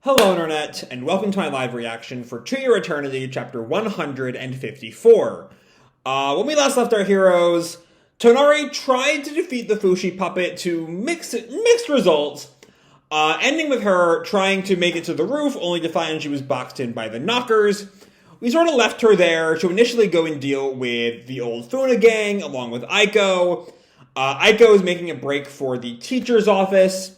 Hello Internet, and welcome to my live reaction for To Your Eternity, chapter 154. When we last left our heroes, Tonari tried to defeat the Fushi puppet to mixed results, ending with her trying to make it to the roof, only to find she was boxed in by the knockers. We sort of left her there to initially go and deal with the old Funa gang, along with Aiko. Aiko is making a break for the teacher's office.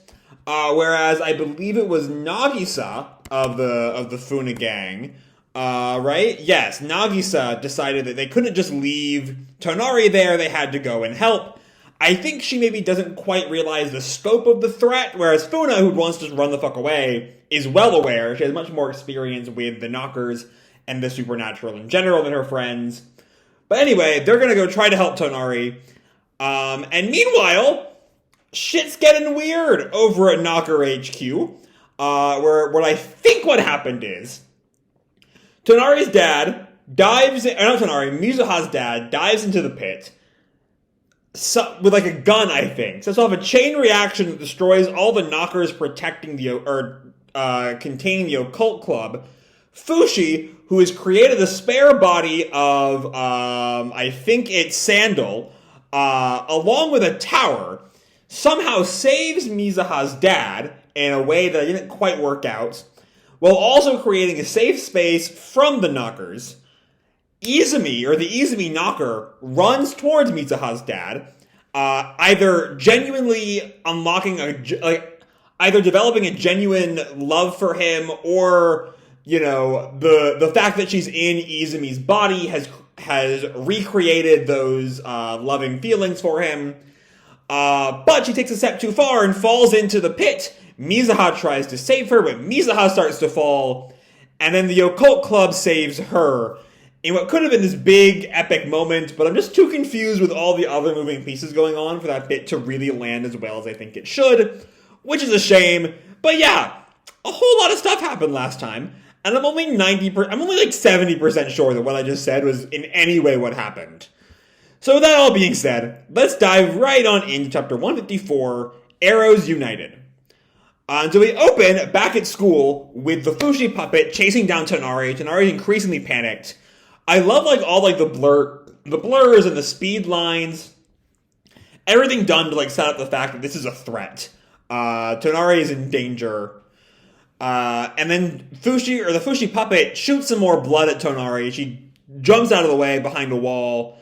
Whereas I believe it was Nagisa of the Funa gang, right? Yes, Nagisa decided that they couldn't just leave Tonari there, they had to go and help. I think she maybe doesn't quite realize the scope of the threat, whereas Funa, who wants to just run the fuck away, is well aware. She has much more experience with the knockers and the supernatural in general than her friends. But anyway, they're gonna go try to help Tonari. And meanwhile, shit's getting weird over at Knocker HQ, where I think what happened is Tonari's dad Mizuha's dad dives into the pit with like a gun, I think. Sets off a chain reaction that destroys all the knockers protecting containing the occult club. Fushi, who has created the spare body of, I think it's Sandal, along with a tower, somehow saves Mizuha's dad in a way that didn't quite work out, while also creating a safe space from the knockers. Izumi, or the Izumi knocker, runs towards Mizuha's dad, either developing a genuine love for him, or, you know, the fact that she's in Izumi's body has recreated those loving feelings for him. But she takes a step too far and falls into the pit. Mizuha tries to save her, but Mizuha starts to fall, and then the occult club saves her in what could have been this big, epic moment, but I'm just too confused with all the other moving pieces going on for that bit to really land as well as I think it should, which is a shame. But yeah, a whole lot of stuff happened last time, and I'm only like 70% sure that what I just said was in any way what happened. So with that all being said, let's dive right on into chapter 154, Arrows United. So we open back at school with the Fushi puppet chasing down Tonari. Tonari's increasingly panicked. I love all the blurs and the speed lines. Everything done to set up the fact that this is a threat. Tonari is in danger. And then the Fushi puppet shoots some more blood at Tonari. She jumps out of the way behind a wall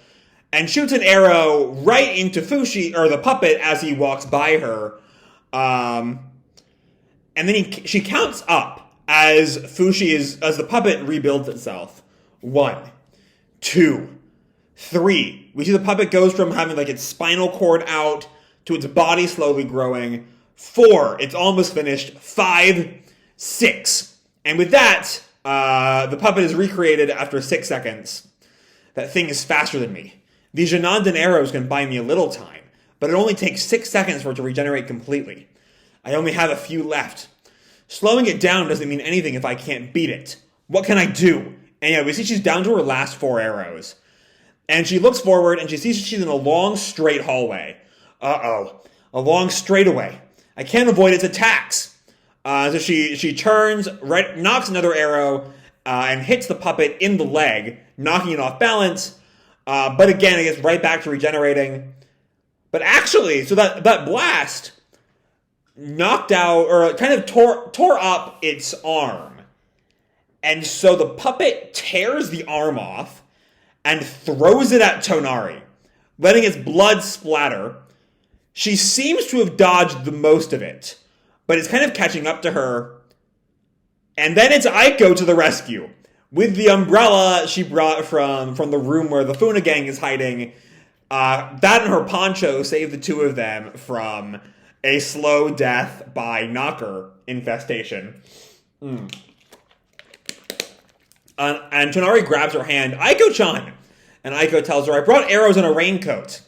and shoots an arrow right into Fushi, or the puppet, as he walks by her. And then she counts up as the puppet rebuilds itself. 1, 2, 3. We see the puppet goes from having its spinal cord out to its body slowly growing. 4, it's almost finished. 5, 6. And with that, the puppet is recreated after 6 seconds. That thing is faster than me. These Janandan arrows can buy me a little time, but it only takes 6 seconds for it to regenerate completely. I only have a few left. Slowing it down doesn't mean anything if I can't beat it. What can I do? And yeah, we see she's down to her last 4 arrows. And she looks forward and she sees she's in a long, straight hallway. A long straightaway. I can't avoid its attacks. So she turns, knocks another arrow, and hits the puppet in the leg, knocking it off balance. But again, it gets right back to regenerating. But actually, so that blast knocked out, or kind of tore up its arm. And so the puppet tears the arm off and throws it at Tonari, letting its blood splatter. She seems to have dodged the most of it, but it's kind of catching up to her. And then it's Aiko to the rescue, with the umbrella she brought from the room where the Funa gang is hiding. That and her poncho save the two of them from a slow death by knocker infestation. And Tonari grabs her hand. Aiko-chan! And Aiko tells her, I brought arrows and a raincoat.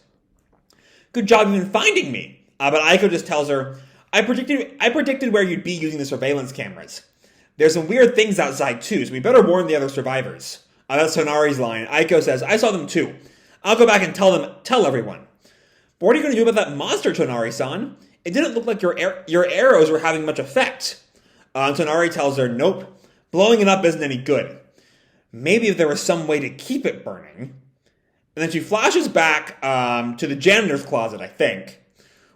Good job even finding me. But Aiko just tells her, I predicted where you'd be using the surveillance cameras. There's some weird things outside too, so we better warn the other survivors. That's Tonari's line. Aiko says, I saw them too. I'll go back and tell everyone. But what are you going to do about that monster, Tonari-san? It didn't look like your arrows were having much effect. Tonari tells her, nope, blowing it up isn't any good. Maybe if there was some way to keep it burning. And then she flashes back to the janitor's closet, I think.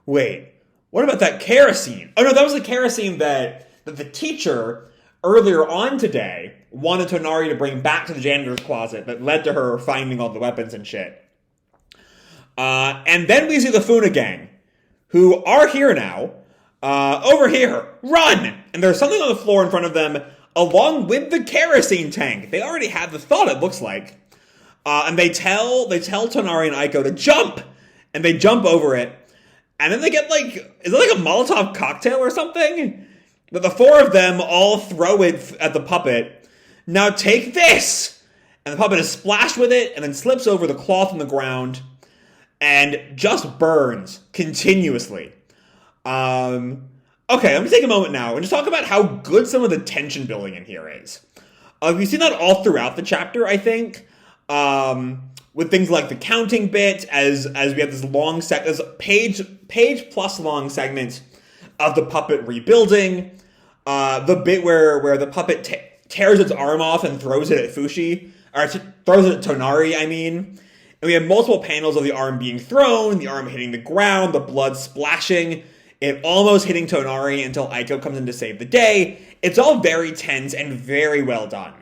Wait, what about that kerosene? Oh no, that was the kerosene that the teacher earlier on today wanted Tonari to bring back to the janitor's closet that led to her finding all the weapons and shit. And then we see the Funa gang, who are here now. Over here, run! And there's something on the floor in front of them, along with the kerosene tank. They already had the thought, it looks like. And they tell Tonari and Aiko to jump! And they jump over it. And then they get is it like a Molotov cocktail or something? But the four of them all throw it at the puppet. Now take this! And the puppet is splashed with it, and then slips over the cloth on the ground, and just burns continuously. Okay, let me take a moment now and just talk about how good some of the tension building in here is. We've seen that all throughout the chapter, I think. With things like the counting bit, as we have this page plus long segment of the puppet rebuilding, the bit where the puppet tears its arm off and throws it at Fushi, or throws it at Tonari, I mean. And we have multiple panels of the arm being thrown, the arm hitting the ground, the blood splashing, it almost hitting Tonari until Aiko comes in to save the day. It's all very tense and very well done.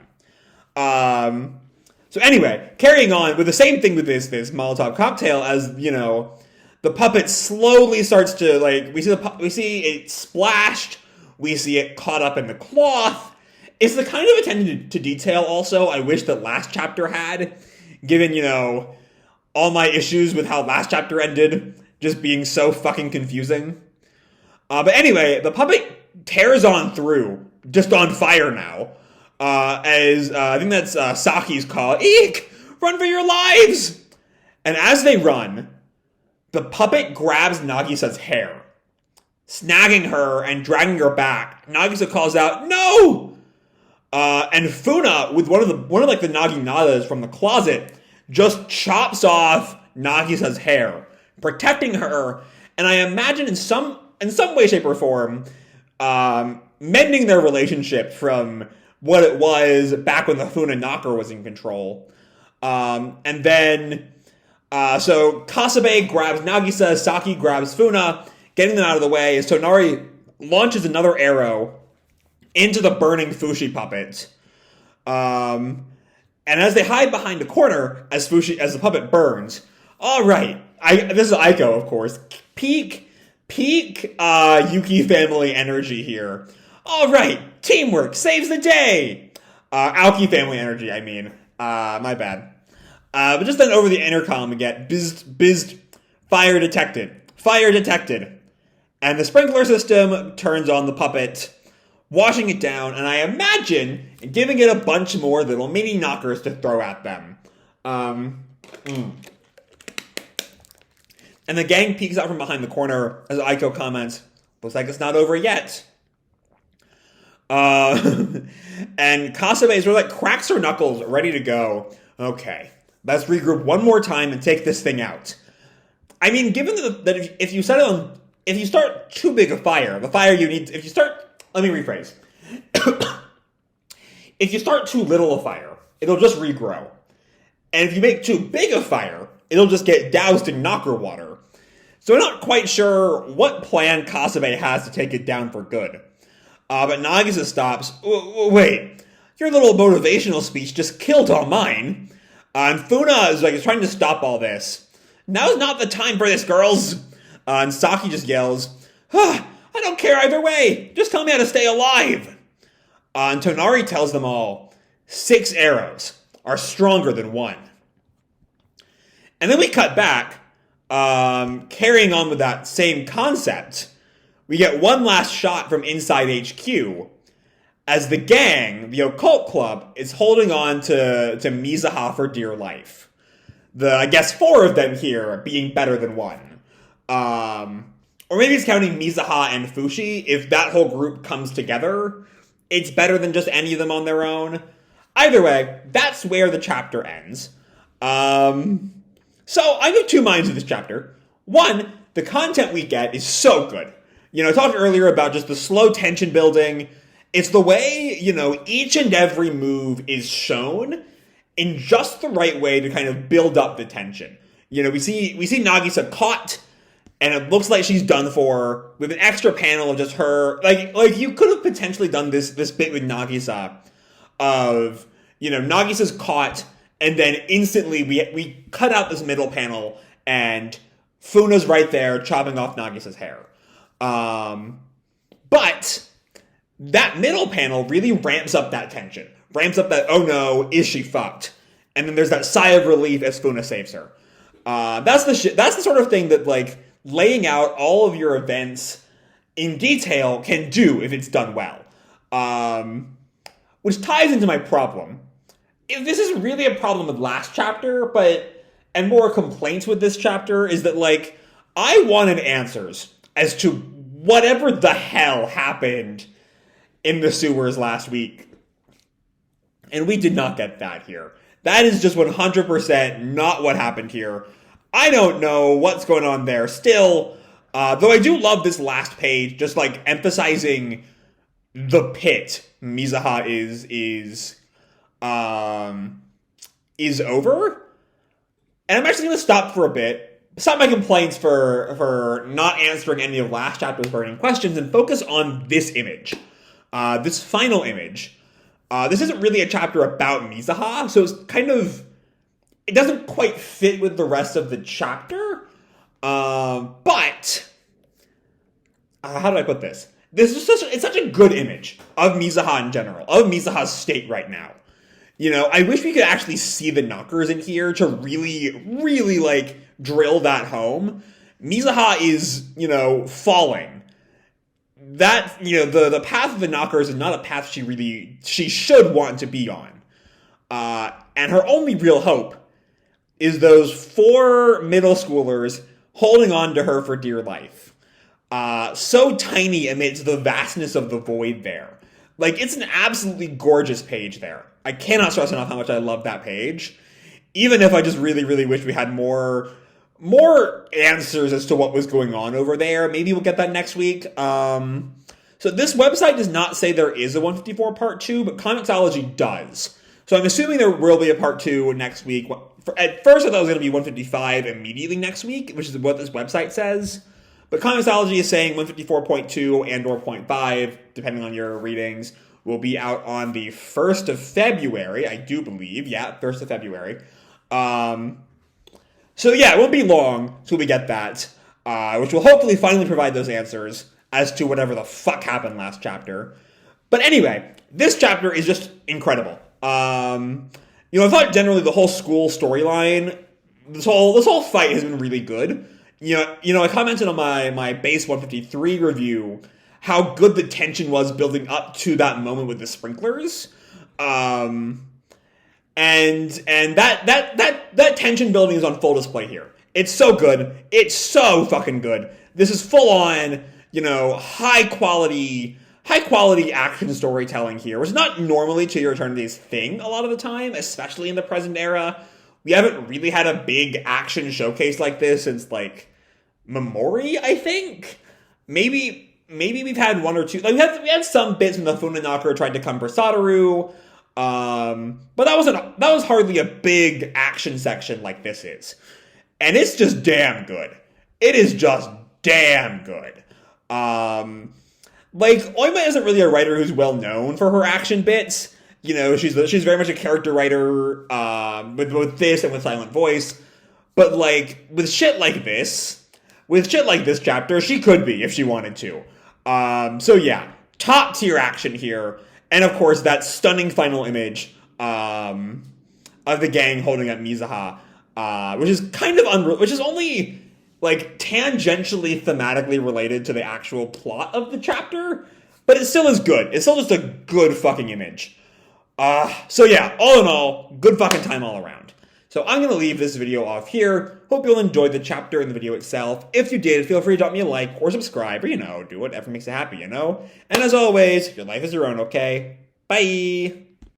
So anyway, carrying on with the same thing with this Molotov cocktail, as, you know, the puppet slowly starts to, we see it splashed, we see it caught up in the cloth. It's the kind of attention to detail also I wish that last chapter had, given, you know, all my issues with how last chapter ended, just being so fucking confusing. But anyway, the puppet tears on through, just on fire now. As I think that's Saki's call. Eek! Run for your lives! And as they run, the puppet grabs Nagisa's hair, snagging her and dragging her back. Nagisa calls out, "No!" And Funa, with one of the naginatas from the closet, just chops off Nagisa's hair, protecting her. And I imagine in some way, shape, or form, mending their relationship from what it was back when the Funa knocker was in control. And then, so Kasabe grabs Nagisa, Saki grabs Funa, getting them out of the way, as Tonari launches another arrow into the burning Fushi puppet. And as they hide behind a corner, as the puppet burns, all right, this is Aiko, of course, peak Yuki family energy here. All right, teamwork saves the day. Aoki family energy, I mean. My bad. But just then over the intercom we get bizzed, fire detected. And the sprinkler system turns on the puppet, washing it down, and I imagine giving it a bunch more little mini knockers to throw at them. And the gang peeks out from behind the corner as Aiko comments, "Looks like it's not over yet." And Kasabe sort of cracks her knuckles, ready to go. Okay, let's regroup one more time and take this thing out. I mean, given that if you start too big a fire, let me rephrase. If you start too little a fire, it'll just regrow. And if you make too big a fire, it'll just get doused in knocker water. So I'm not quite sure what plan Kasabe has to take it down for good. But Nagisa stops. Wait, your little motivational speech just killed all mine. And Funa is trying to stop all this. Now's not the time for this, girls. And Saki just yells, I don't care either way. Just tell me how to stay alive. And Tonari tells them all, 6 arrows are stronger than 1. And then we cut back, carrying on with that same concept. We get one last shot from inside HQ, as the gang, the occult club, is holding on to Mizuha for dear life. I guess 4 of them here being better than 1. Or maybe it's counting Mizuha and Fushi. If that whole group comes together, it's better than just any of them on their own. Either way, that's where the chapter ends. So I'm of 2 minds with this chapter. 1, the content we get is so good. You know, I talked earlier about just the slow tension building It's the way, each and every move is shown in just the right way to kind of build up the tension. We see Nagisa caught, and it looks like she's done for, with an extra panel of just her. Like you could have potentially done this bit with Nagisa of, Nagisa's caught, and then instantly we cut out this middle panel, and Funa's right there chopping off Nagisa's hair. But that middle panel really ramps up that tension. Ramps up that, oh no, is she fucked? And then there's that sigh of relief as Funa saves her. That's the sort of thing that, like, laying out all of your events in detail can do if it's done well. Which ties into my problem. If this is really a problem with last chapter, and more complaints with this chapter, is that, like, I wanted answers as to whatever the hell happened in the sewers last week. And we did not get that here. That is just 100% not what happened here. I don't know what's going on there still. Though I do love this last page, just like emphasizing the pit Mizuha is over. And I'm actually going to stop for a bit, stop my complaints for not answering any of last chapter's burning questions, and focus on this image. This final image. This isn't really a chapter about Mizuha, so it's kind of, it doesn't quite fit with the rest of the chapter. But how do I put this? This is it's such a good image of Mizuha in general, of Mizuha's state right now. I wish we could actually see the knockers in here to really, really, like, drill that home. Mizuha is, falling. That, the path of the knockers is not a path she should want to be on. And her only real hope is those 4 middle schoolers holding on to her for dear life. So tiny amidst the vastness of the void there. Like, it's an absolutely gorgeous page there. I cannot stress enough how much I love that page. Even if I just really, really wish we had more answers as to what was going on over there. Maybe we'll get that next week. So this website does not say there is a 154 part 2, but Comixology does. So I'm assuming there will be a part 2 next week. At first I thought it was going to be 155 immediately next week, which is what this website says. But Comixology is saying 154.2 and or 0.5, depending on your readings, will be out on the 1st of February, I do believe. Yeah, 1st of February. So yeah, it won't be long till we get that, which will hopefully finally provide those answers as to whatever the fuck happened last chapter. But anyway, this chapter is just incredible. I thought generally the whole school storyline, this whole fight has been really good. I commented on my base 153 review how good the tension was building up to that moment with the sprinklers. And that tension building is on full display here. It's so good. It's so fucking good. This is full on, high quality action storytelling here, which is not normally To Your Eternity's thing a lot of the time, especially in the present era. We haven't really had a big action showcase like this since, like, Memori, I think. Maybe we've had one or two. Like, we had some bits when the Funa knocker tried to come for Satoru. But that was hardly a big action section like this is. And it's just damn good. It is just damn good. Like, Oima isn't really a writer who's well known for her action bits. She's very much a character writer, with both this and with Silent Voice. But, like, with shit like this chapter, she could be if she wanted to. So yeah, top tier action here. And of course, that stunning final image of the gang holding up Mizuha, which is kind of which is only, like, tangentially thematically related to the actual plot of the chapter, but it still is good. It's still just a good fucking image. So yeah, all in all, good fucking time all around. So I'm going to leave this video off here. Hope you'll enjoy the chapter and the video itself. If you did, feel free to drop me a like or subscribe or, do whatever makes you happy, And as always, your life is your own, okay? Bye!